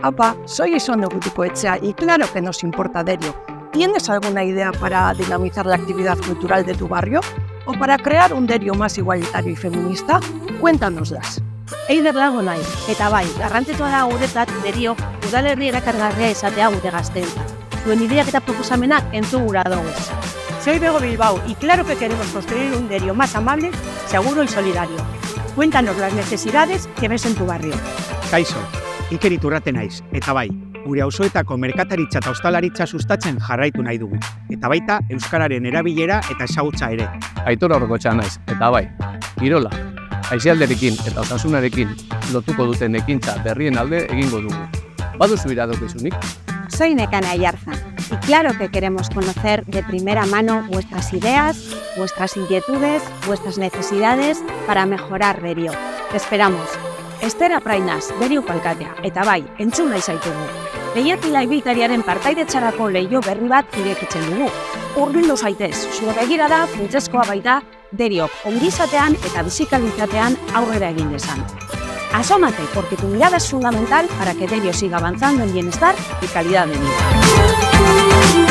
Apa, soy Isondo Guticoechea y claro que nos importa Derio. ¿Tienes alguna idea para dinamizar la actividad cultural de tu barrio? ¿O para crear un Derio más igualitario y feminista? Cuéntanoslas. Eider lago nahi, eta bai, garrantzitsua da guretzat Derio udalerri erakargarria izatea gure gazteentzat. Zuen ideak eta proposamenak entzugura dugu. Soy Bego Bilbao y claro que queremos construir un Derio más amable, seguro y solidario. Cuéntanos las necesidades que ves en tu barrio. Kaixo, Iker Iturrate naiz, eta bai, gure auzoetako merkataritza eta ostalaritza sustatzen jarraitu nahi dugu. Eta baita, euskararen erabilera eta ezagutza ere. Aitor Aurrokotxa naiz, eta bai, kirola, aisialderekin eta osasunarekin lotuko duten ekintza berrien alde egingo dugu. Baduzu iradokizunik? Soy Nekane Ayarza y claro que queremos conocer de primera mano vuestras ideas, vuestras inquietudes, vuestras necesidades para mejorar Derio. Te esperamos. Esther Aprainas, Derioko alkatea, eta bai, entzun nahi zaitugu. Lehiatila ibiltariaren partaidetzarako leiho berri bat irekitzen dugu. Hurbildu zaitez, zure begirada funtsezkoa baita Deriok ongizatean eta bizikalitatean aurrera egin dezan. Asómate, porque tu mirada es fundamental para que Derio siga avanzando en bienestar y calidad de vida.